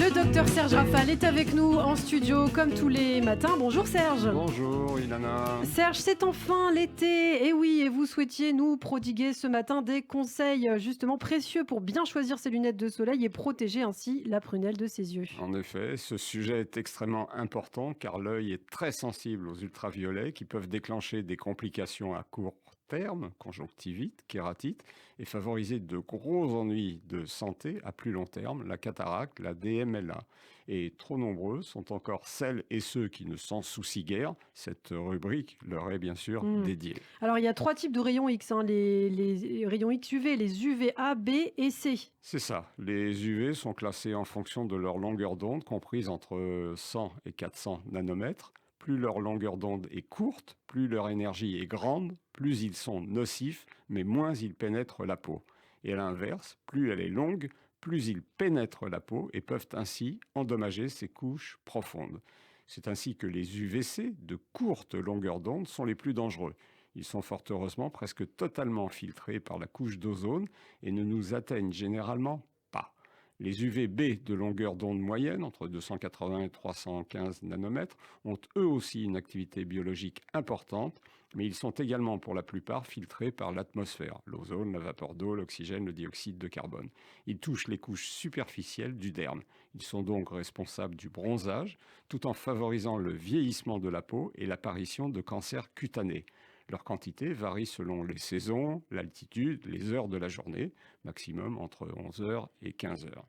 Le docteur Serge Rafal est avec nous en studio comme tous les matins. Bonjour Serge. Bonjour Ilana. Serge, c'est enfin l'été. Et oui, et vous souhaitiez nous prodiguer ce matin des conseils justement précieux pour bien choisir ses lunettes de soleil et protéger ainsi la prunelle de ses yeux. En effet, ce sujet est extrêmement important car l'œil est très sensible aux ultraviolets qui peuvent déclencher des complications à court terme, conjonctivite, kératite, et favoriser de gros ennuis de santé à plus long terme, la cataracte, la DMLA. Et trop nombreux sont encore celles et ceux qui ne s'en soucient guère. Cette rubrique leur est bien sûr dédiée. Alors il y a 3 types de rayons X, hein, les rayons X UV, les UVA, B et C. C'est ça. Les UV sont classés en fonction de leur longueur d'onde, comprise entre 100 et 400 nanomètres. Plus leur longueur d'onde est courte, plus leur énergie est grande, plus ils sont nocifs, mais moins ils pénètrent la peau. Et à l'inverse, plus elle est longue, plus ils pénètrent la peau et peuvent ainsi endommager ses couches profondes. C'est ainsi que les UVC, de courte longueur d'onde, sont les plus dangereux. Ils sont fort heureusement presque totalement filtrés par la couche d'ozone et ne nous atteignent généralement pas. Les UVB de longueur d'onde moyenne, entre 280 et 315 nanomètres, ont eux aussi une activité biologique importante, mais ils sont également pour la plupart filtrés par l'atmosphère, l'ozone, la vapeur d'eau, l'oxygène, le dioxyde de carbone. Ils touchent les couches superficielles du derme. Ils sont donc responsables du bronzage, tout en favorisant le vieillissement de la peau et l'apparition de cancers cutanés. Leur quantité varie selon les saisons, l'altitude, les heures de la journée, maximum entre 11 heures et 15 heures.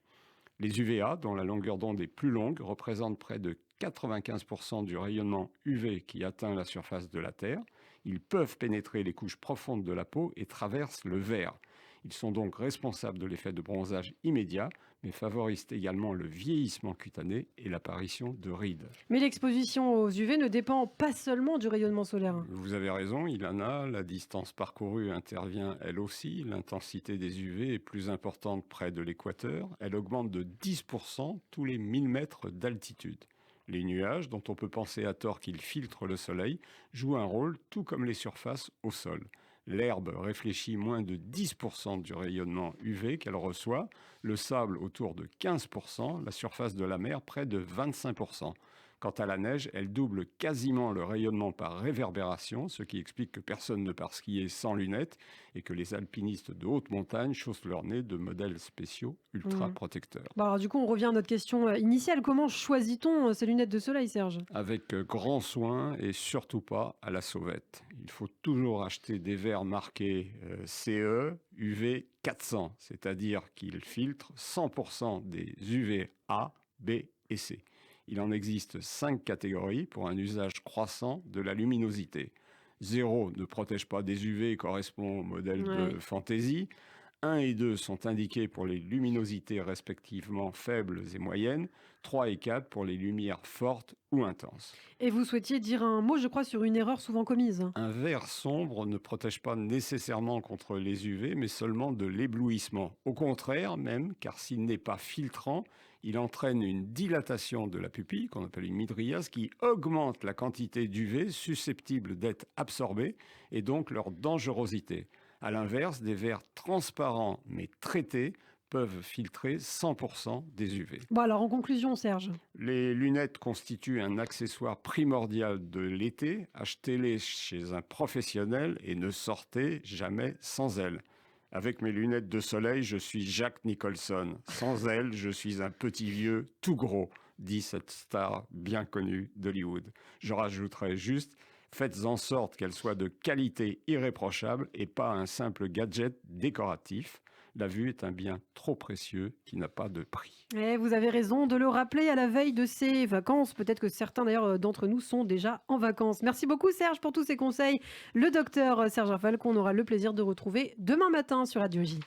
Les UVA, dont la longueur d'onde est plus longue, représentent près de 95% du rayonnement UV qui atteint la surface de la Terre. Ils peuvent pénétrer les couches profondes de la peau et traversent le verre. Ils sont donc responsables de l'effet de bronzage immédiat, mais favorisent également le vieillissement cutané et l'apparition de rides. Mais l'exposition aux UV ne dépend pas seulement du rayonnement solaire. Vous avez raison, Ilana, la distance parcourue intervient elle aussi. L'intensité des UV est plus importante près de l'équateur. Elle augmente de 10% tous les 1000 mètres d'altitude. Les nuages, dont on peut penser à tort qu'ils filtrent le soleil, jouent un rôle tout comme les surfaces au sol. L'herbe réfléchit moins de 10% du rayonnement UV qu'elle reçoit, le sable autour de 15%, la surface de la mer près de 25%. Quant à la neige, elle double quasiment le rayonnement par réverbération, ce qui explique que personne ne part skier sans lunettes et que les alpinistes de haute montagne chaussent leur nez de modèles spéciaux ultra protecteurs. Bon, alors du coup, on revient à notre question initiale. Comment choisit-on ces lunettes de soleil, Serge? Avec grand soin et surtout pas à la sauvette. Il faut toujours acheter des verres marqués CE UV 400, c'est-à-dire qu'ils filtrent 100% des UVA, B et C. Il en existe 5 catégories pour un usage croissant de la luminosité. 0 ne protège pas des UV et correspond au modèle de fantaisie. 1 et 2 sont indiqués pour les luminosités respectivement faibles et moyennes. 3 et 4 pour les lumières fortes ou intenses. Et vous souhaitiez dire un mot, je crois, sur une erreur souvent commise. Un vert sombre ne protège pas nécessairement contre les UV, mais seulement de l'éblouissement. Au contraire même, car s'il n'est pas filtrant, il entraîne une dilatation de la pupille, qu'on appelle une mydriase, qui augmente la quantité d'UV susceptible d'être absorbée et donc leur dangerosité. À l'inverse, des verres transparents mais traités peuvent filtrer 100% des UV. Bon, alors en conclusion, Serge. Les lunettes constituent un accessoire primordial de l'été. Achetez-les chez un professionnel et ne sortez jamais sans elles. Avec mes lunettes de soleil, je suis Jack Nicholson. Sans elles, je suis un petit vieux tout gros, dit cette star bien connue d'Hollywood. Je rajouterai juste, faites en sorte qu'elles soient de qualité irréprochable et pas un simple gadget décoratif. La vue est un bien trop précieux qui n'a pas de prix. Et vous avez raison de le rappeler à la veille de ces vacances. Peut-être que certains d'ailleurs d'entre nous sont déjà en vacances. Merci beaucoup Serge pour tous ces conseils. Le docteur Serge Rafal qu'on aura le plaisir de retrouver demain matin sur Radio J.